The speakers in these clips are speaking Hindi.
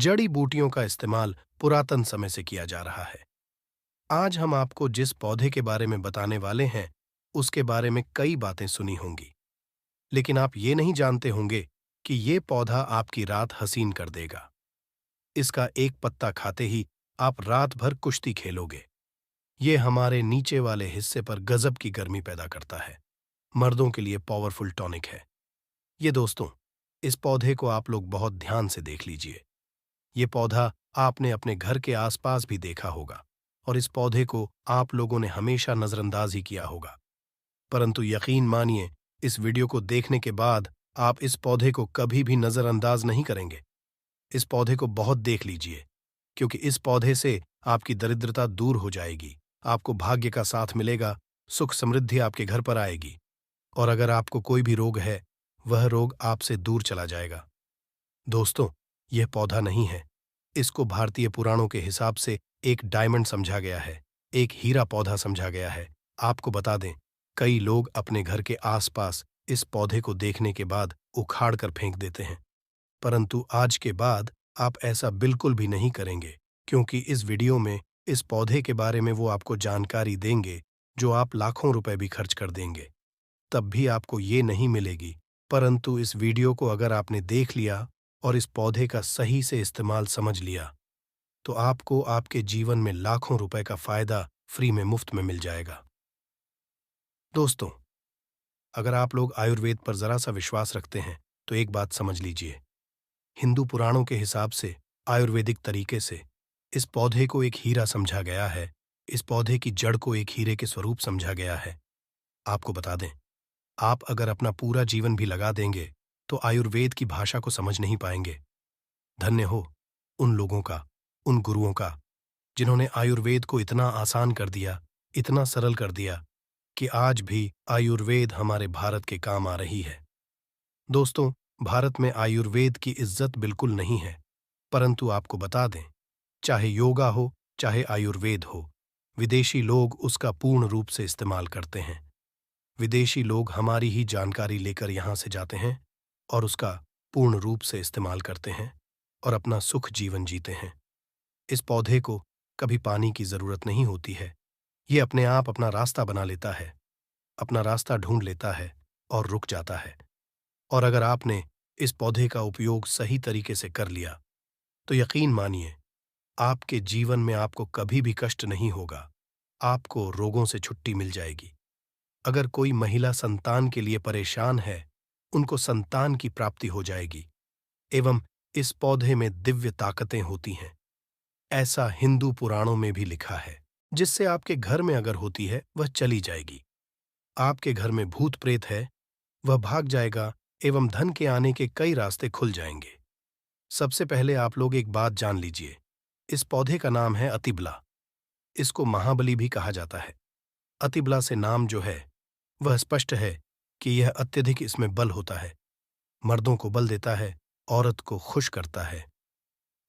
जड़ी बूटियों का इस्तेमाल पुरातन समय से किया जा रहा है। आज हम आपको जिस पौधे के बारे में बताने वाले हैं, उसके बारे में कई बातें सुनी होंगी, लेकिन आप ये नहीं जानते होंगे कि ये पौधा आपकी रात हसीन कर देगा। इसका एक पत्ता खाते ही आप रात भर कुश्ती खेलोगे। ये हमारे नीचे वाले हिस्से पर गजब की गर्मी पैदा करता है। मर्दों के लिए पावरफुल टॉनिक है। ये दोस्तों, इस पौधे को आप लोग बहुत ध्यान से देख लीजिए। ये पौधा आपने अपने घर के आसपास भी देखा होगा और इस पौधे को आप लोगों ने हमेशा नजरअंदाज ही किया होगा। परंतु यकीन मानिए, इस वीडियो को देखने के बाद आप इस पौधे को कभी भी नजरअंदाज नहीं करेंगे। इस पौधे को बहुत देख लीजिए, क्योंकि इस पौधे से आपकी दरिद्रता दूर हो जाएगी, आपको भाग्य का साथ मिलेगा, सुख समृद्धि आपके घर पर आएगी और अगर आपको कोई भी रोग है, वह रोग आपसे दूर चला जाएगा। दोस्तों, यह पौधा नहीं है। इसको भारतीय पुराणों के हिसाब से एक डायमंड समझा गया है, एक हीरा पौधा समझा गया है। आपको बता दें, कई लोग अपने घर के आसपास इस पौधे को देखने के बाद उखाड़ कर फेंक देते हैं, परंतु आज के बाद आप ऐसा बिल्कुल भी नहीं करेंगे, क्योंकि इस वीडियो में इस पौधे के बारे में वो आपको जानकारी देंगे जो आप लाखों रुपए भी खर्च कर देंगे, तब भी आपको ये नहीं मिलेगी। परंतु इस वीडियो को अगर आपने देख लिया और इस पौधे का सही से इस्तेमाल समझ लिया, तो आपको आपके जीवन में लाखों रुपए का फायदा फ्री में मुफ्त में मिल जाएगा। दोस्तों, अगर आप लोग आयुर्वेद पर जरा सा विश्वास रखते हैं, तो एक बात समझ लीजिए। हिंदू पुराणों के हिसाब से, आयुर्वेदिक तरीके से, इस पौधे को एक हीरा समझा गया है। इस पौधे की जड़ को एक हीरे के स्वरूप समझा गया है। आपको बता दें, आप अगर अपना पूरा जीवन भी लगा देंगे, तो आयुर्वेद की भाषा को समझ नहीं पाएंगे। धन्य हो उन लोगों का, उन गुरुओं का, जिन्होंने आयुर्वेद को इतना आसान कर दिया, इतना सरल कर दिया कि आज भी आयुर्वेद हमारे भारत के काम आ रही है। दोस्तों, भारत में आयुर्वेद की इज्जत बिल्कुल नहीं है, परंतु आपको बता दें, चाहे योगा हो, चाहे आयुर्वेद हो, विदेशी लोग उसका पूर्ण रूप से इस्तेमाल करते हैं। विदेशी लोग हमारी ही जानकारी लेकर यहाँ से जाते हैं और उसका पूर्ण रूप से इस्तेमाल करते हैं और अपना सुख जीवन जीते हैं। इस पौधे को कभी पानी की जरूरत नहीं होती है। ये अपने आप अपना रास्ता बना लेता है, अपना रास्ता ढूंढ लेता है और रुक जाता है। और अगर आपने इस पौधे का उपयोग सही तरीके से कर लिया, तो यकीन मानिए, आपके जीवन में आपको कभी भी कष्ट नहीं होगा। आपको रोगों से छुट्टी मिल जाएगी। अगर कोई महिला संतान के लिए परेशान है, उनको संतान की प्राप्ति हो जाएगी। एवं इस पौधे में दिव्य ताकतें होती हैं, ऐसा हिंदू पुराणों में भी लिखा है, जिससे आपके घर में अगर होती है, वह चली जाएगी। आपके घर में भूत प्रेत है, वह भाग जाएगा एवं धन के आने के कई रास्ते खुल जाएंगे। सबसे पहले आप लोग एक बात जान लीजिए, इस पौधे का नाम है अतिबला। इसको महाबली भी कहा जाता है। अतिबला से नाम जो है, वह स्पष्ट है कि यह अत्यधिक इसमें बल होता है। मर्दों को बल देता है, औरत को खुश करता है।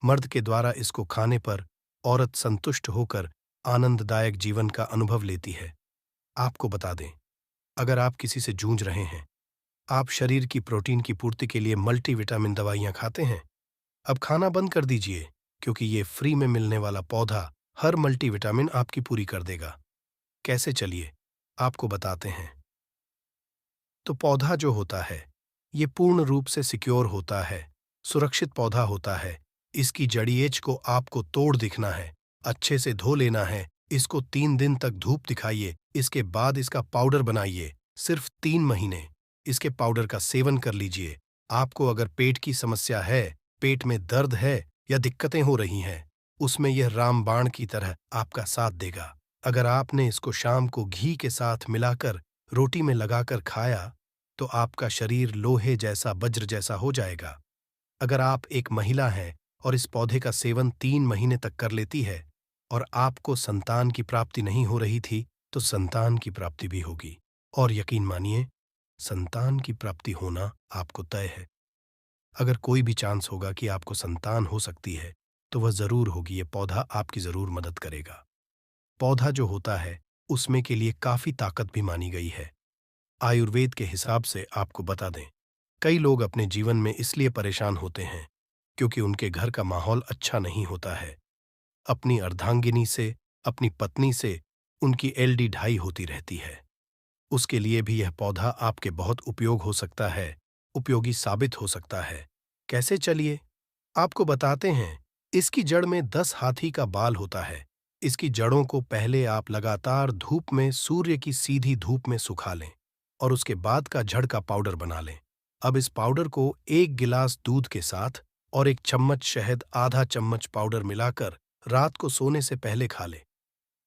मर्द के द्वारा इसको खाने पर औरत संतुष्ट होकर आनंददायक जीवन का अनुभव लेती है। आपको बता दें, अगर आप किसी से जूझ रहे हैं, आप शरीर की प्रोटीन की पूर्ति के लिए मल्टीविटामिन दवाइयां खाते हैं, अब खाना बंद कर दीजिए, क्योंकि ये फ्री में मिलने वाला पौधा हर मल्टीविटामिन आपकी पूरी कर देगा। कैसे, चलिए आपको बताते हैं। तो पौधा जो होता है, ये पूर्ण रूप से सिक्योर होता है, सुरक्षित पौधा होता है। इसकी जड़िएच को आपको तोड़ दिखना है, अच्छे से धो लेना है, इसको 3 दिन तक धूप दिखाइए, इसके बाद इसका पाउडर बनाइए। सिर्फ 3 महीने इसके पाउडर का सेवन कर लीजिए। आपको अगर पेट की समस्या है, पेट में दर्द है या दिक्कतें हो रही हैं, उसमें यह रामबाण की तरह आपका साथ देगा। अगर आपने इसको शाम को घी के साथ मिलाकर रोटी में लगाकर खाया, तो आपका शरीर लोहे जैसा, वज्र जैसा हो जाएगा। अगर आप एक महिला हैं और इस पौधे का सेवन 3 महीने तक कर लेती है और आपको संतान की प्राप्ति नहीं हो रही थी, तो संतान की प्राप्ति भी होगी। और यकीन मानिए, संतान की प्राप्ति होना आपको तय है। अगर कोई भी चांस होगा कि आपको संतान हो सकती है, तो वह जरूर होगी। ये पौधा आपकी जरूर मदद करेगा। पौधा जो होता है, उसमें के लिए काफी ताकत भी मानी गई है। आयुर्वेद के हिसाब से आपको बता दें, कई लोग अपने जीवन में इसलिए परेशान होते हैं क्योंकि उनके घर का माहौल अच्छा नहीं होता है। अपनी अर्धांगिनी से, अपनी पत्नी से उनकी एलडी ढाई होती रहती है। उसके लिए भी यह पौधा आपके बहुत उपयोग हो सकता है, उपयोगी साबित हो सकता है। कैसे, चलिए आपको बताते हैं। इसकी जड़ में 10 हाथी का बाल होता है। इसकी जड़ों को पहले आप लगातार धूप में, सूर्य की सीधी धूप में सुखा लें और उसके बाद का जड़ का पाउडर बना लें। अब इस पाउडर को 1 गिलास दूध के साथ और 1 चम्मच शहद, आधा चम्मच पाउडर मिलाकर रात को सोने से पहले खा लें।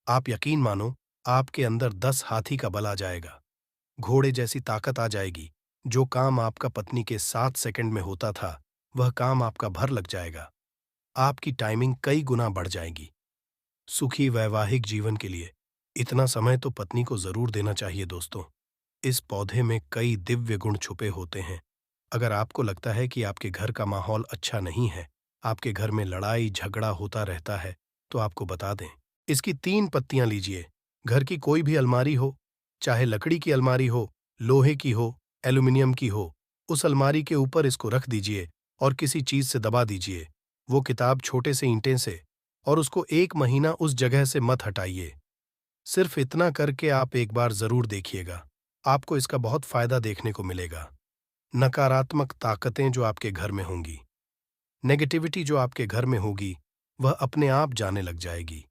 आप यकीन मानो, आपके अंदर 10 हाथी का बल आ जाएगा, घोड़े जैसी ताकत आ जाएगी। जो काम आपका पत्नी के 7 सेकंड में होता था, वह काम आपका भर लग जाएगा। आपकी टाइमिंग कई गुना बढ़ जाएगी। सुखी वैवाहिक जीवन के लिए इतना समय तो पत्नी को जरूर देना चाहिए दोस्तों। इस पौधे में कई दिव्य गुण छुपे होते हैं। अगर आपको लगता है कि आपके घर का माहौल अच्छा नहीं है, आपके घर में लड़ाई झगड़ा होता रहता है, तो आपको बता दें, इसकी 3 पत्तियां लीजिए। घर की कोई भी अलमारी हो, चाहे लकड़ी की अलमारी हो, लोहे की हो, एल्यूमिनियम की हो, उस अलमारी के ऊपर इसको रख दीजिए और किसी चीज से दबा दीजिए। वो किताब छोटे से ईंटें से, और उसको 1 महीना उस जगह से मत हटाइए। सिर्फ इतना करके आप एक बार जरूर देखिएगा, आपको इसका बहुत फायदा देखने को मिलेगा। नकारात्मक ताकतें जो आपके घर में होंगी, नेगेटिविटी जो आपके घर में होगी, वह अपने आप जाने लग जाएगी।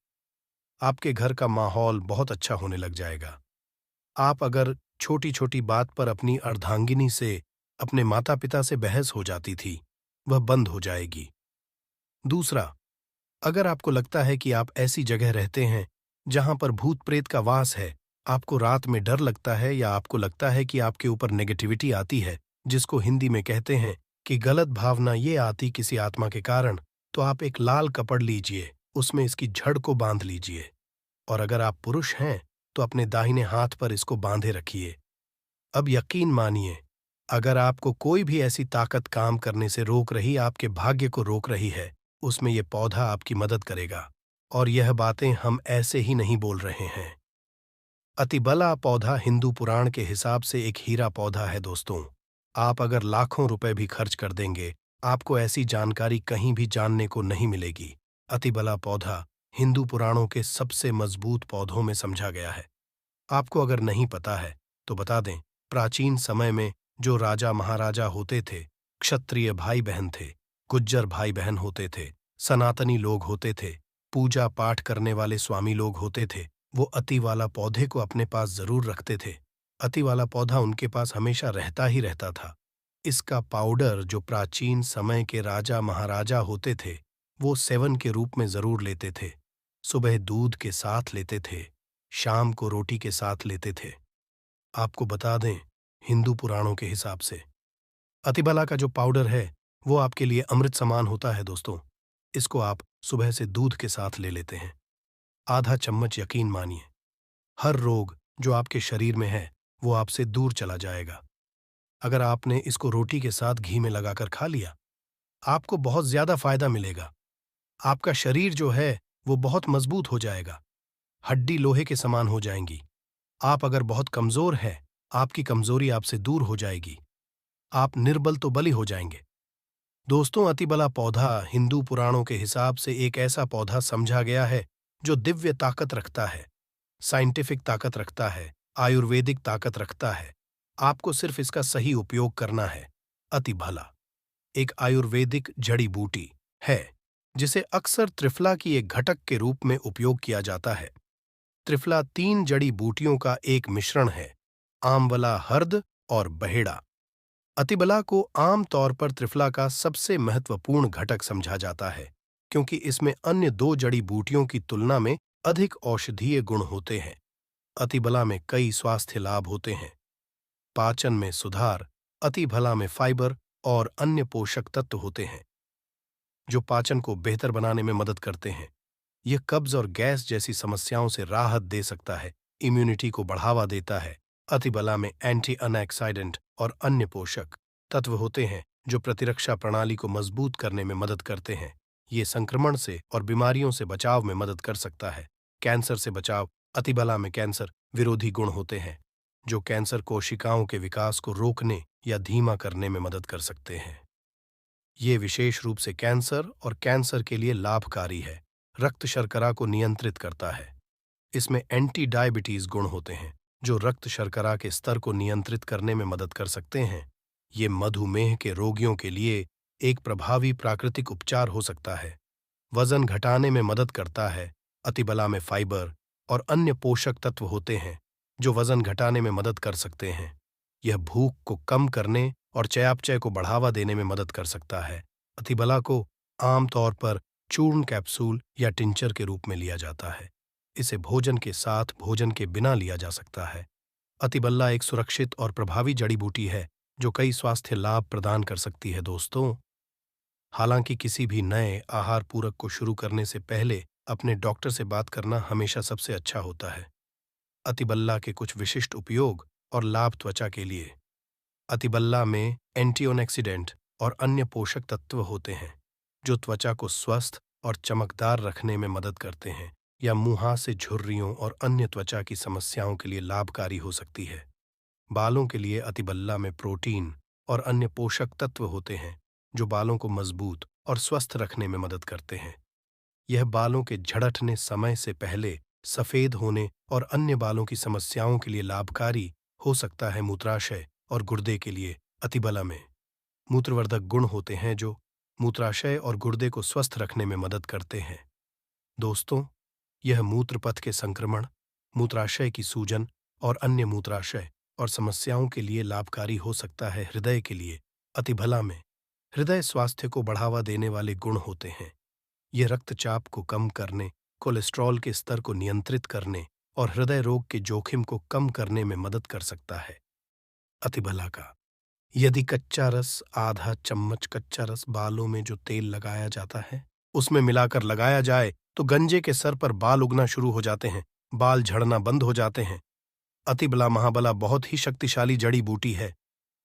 आपके घर का माहौल बहुत अच्छा होने लग जाएगा। आप अगर छोटी छोटी बात पर अपनी अर्धांगिनी से, अपने माता पिता से बहस हो जाती थी, वह बंद हो जाएगी। दूसरा, अगर आपको लगता है कि आप ऐसी जगह रहते हैं जहां पर भूत प्रेत का वास है, आपको रात में डर लगता है या आपको लगता है कि आपके ऊपर नेगेटिविटी आती है, जिसको हिंदी में कहते हैं कि गलत भावना ये आती किसी आत्मा के कारण, तो आप एक लाल कपड़ लीजिए, उसमें इसकी जड़ को बांध लीजिए और अगर आप पुरुष हैं तो अपने दाहिने हाथ पर इसको बांधे रखिए। अब यकीन मानिए, अगर आपको कोई भी ऐसी ताकत काम करने से रोक रही, आपके भाग्य को रोक रही है, उसमें यह पौधा आपकी मदद करेगा। और यह बातें हम ऐसे ही नहीं बोल रहे हैं। अतिबला पौधा हिंदू पुराण के हिसाब से एक हीरा पौधा है दोस्तों। आप अगर लाखों रुपए भी खर्च कर देंगे, आपको ऐसी जानकारी कहीं भी जानने को नहीं मिलेगी। अतिबला पौधा हिंदू पुराणों के सबसे मजबूत पौधों में समझा गया है। आपको अगर नहीं पता है तो बता दें, प्राचीन समय में जो राजा महाराजा होते थे, क्षत्रिय भाई बहन थे, गुज्जर भाई बहन होते थे, सनातनी लोग होते थे, पूजा पाठ करने वाले स्वामी लोग होते थे, वो अति वाला पौधे को अपने पास जरूर रखते थे। अति वाला पौधा उनके पास हमेशा रहता ही रहता था। इसका पाउडर जो प्राचीन समय के राजा महाराजा होते थे, वो सेवन के रूप में जरूर लेते थे। सुबह दूध के साथ लेते थे, शाम को रोटी के साथ लेते थे। आपको बता दें, हिंदू पुराणों के हिसाब से अतिबला का जो पाउडर है, वो आपके लिए अमृत समान होता है दोस्तों। इसको आप सुबह से दूध के साथ ले लेते हैं, आधा चम्मच, यकीन मानिए, हर रोग जो आपके शरीर में है वो आपसे दूर चला जाएगा। अगर आपने इसको रोटी के साथ घी में लगाकर खा लिया, आपको बहुत ज्यादा फायदा मिलेगा। आपका शरीर जो है वो बहुत मजबूत हो जाएगा, हड्डी लोहे के समान हो जाएंगी। आप अगर बहुत कमजोर हैं, आपकी कमजोरी आपसे दूर हो जाएगी। आप निर्बल तो बली हो जाएंगे। दोस्तों, अतिबला पौधा हिंदू पुराणों के हिसाब से एक ऐसा पौधा समझा गया है जो दिव्य ताकत रखता है, साइंटिफिक ताकत रखता है, आयुर्वेदिक ताकत रखता है। आपको सिर्फ इसका सही उपयोग करना है। अतिभला एक आयुर्वेदिक जड़ी बूटी है जिसे अक्सर त्रिफला की एक घटक के रूप में उपयोग किया जाता है। त्रिफला 3 जड़ी बूटियों का एक मिश्रण है, आमवला, हर्द और बहेड़ा। अतिबला को आम तौर पर त्रिफला का सबसे महत्वपूर्ण घटक समझा जाता है, क्योंकि इसमें अन्य 2 जड़ी बूटियों की तुलना में अधिक औषधीय गुण होते हैं। अतिबला में कई स्वास्थ्य लाभ होते हैं। पाचन में सुधार, अतिबला में फाइबर और अन्य पोषक तत्व होते हैं जो पाचन को बेहतर बनाने में मदद करते हैं। यह कब्ज और गैस जैसी समस्याओं से राहत दे सकता है, इम्यूनिटी को बढ़ावा देता है। अतिबला में एंटी अनऑक्सीडेंट और अन्य पोषक तत्व होते हैं जो प्रतिरक्षा प्रणाली को मजबूत करने में मदद करते हैं। ये संक्रमण से और बीमारियों से बचाव में मदद कर सकता है। कैंसर से बचाव, अतिबला में कैंसर विरोधी गुण होते हैं जो कैंसर कोशिकाओं के विकास को रोकने या धीमा करने में मदद कर सकते हैं। ये विशेष रूप से कैंसर और कैंसर के लिए लाभकारी है। रक्त शर्करा को नियंत्रित करता है। इसमें एंटी डायबिटीज गुण होते हैं जो रक्त शर्करा के स्तर को नियंत्रित करने में मदद कर सकते हैं। ये मधुमेह के रोगियों के लिए एक प्रभावी प्राकृतिक उपचार हो सकता है। वजन घटाने में मदद करता है। अतिबला में फाइबर और अन्य पोषक तत्व होते हैं जो वजन घटाने में मदद कर सकते हैं। यह भूख को कम करने और चयापचय को बढ़ावा देने में मदद कर सकता है। अतिबला को आमतौर पर चूर्ण कैप्सूल या टिंचर के रूप में लिया जाता है। इसे भोजन के साथ भोजन के बिना लिया जा सकता है। अतिबल्ला एक सुरक्षित और प्रभावी जड़ी बूटी है जो कई स्वास्थ्य लाभ प्रदान कर सकती है दोस्तों। हालांकि किसी भी नए आहार पूरक को शुरू करने से पहले अपने डॉक्टर से बात करना हमेशा सबसे अच्छा होता है। अतिबल्ला के कुछ विशिष्ट उपयोग और लाभ त्वचा के लिए। अतिबल्ला में एंटीऑक्सीडेंट और अन्य पोषक तत्व होते हैं जो त्वचा को स्वस्थ और चमकदार रखने में मदद करते हैं या मुंहासे झुर्रियों और अन्य त्वचा की समस्याओं के लिए लाभकारी हो सकती है। बालों के लिए अतिबल्ला में प्रोटीन और अन्य पोषक तत्व होते हैं जो बालों को मजबूत और स्वस्थ रखने में मदद करते हैं। यह बालों के झड़ने समय से पहले सफेद होने और अन्य बालों की समस्याओं के लिए लाभकारी हो सकता है। मूत्राशय और गुर्दे के लिए अतिबला में मूत्रवर्धक गुण होते हैं जो मूत्राशय और गुर्दे को स्वस्थ रखने में मदद करते हैं। दोस्तों, यह मूत्रपथ के संक्रमण, मूत्राशय की सूजन और अन्य मूत्राशय और समस्याओं के लिए लाभकारी हो सकता है। हृदय के लिए अतिबला में हृदय स्वास्थ्य को बढ़ावा देने वाले गुण होते हैं। ये रक्तचाप को कम करने, कोलेस्ट्रॉल के स्तर को नियंत्रित करने और हृदय रोग के जोखिम को कम करने में मदद कर सकता है। अतिबला का यदि कच्चा रस, आधा चम्मच कच्चा रस बालों में जो तेल लगाया जाता है उसमें मिलाकर लगाया जाए तो गंजे के सर पर बाल उगना शुरू हो जाते हैं, बाल झड़ना बंद हो जाते हैं। अतिबला महाबला बहुत ही शक्तिशाली जड़ी बूटी है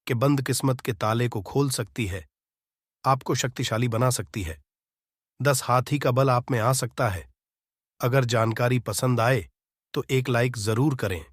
कि बंद किस्मत के ताले को खोल सकती है, आपको शक्तिशाली बना सकती है। 10 हाथी का बल आप में आ सकता है। अगर जानकारी पसंद आए तो एक लाइक जरूर करें।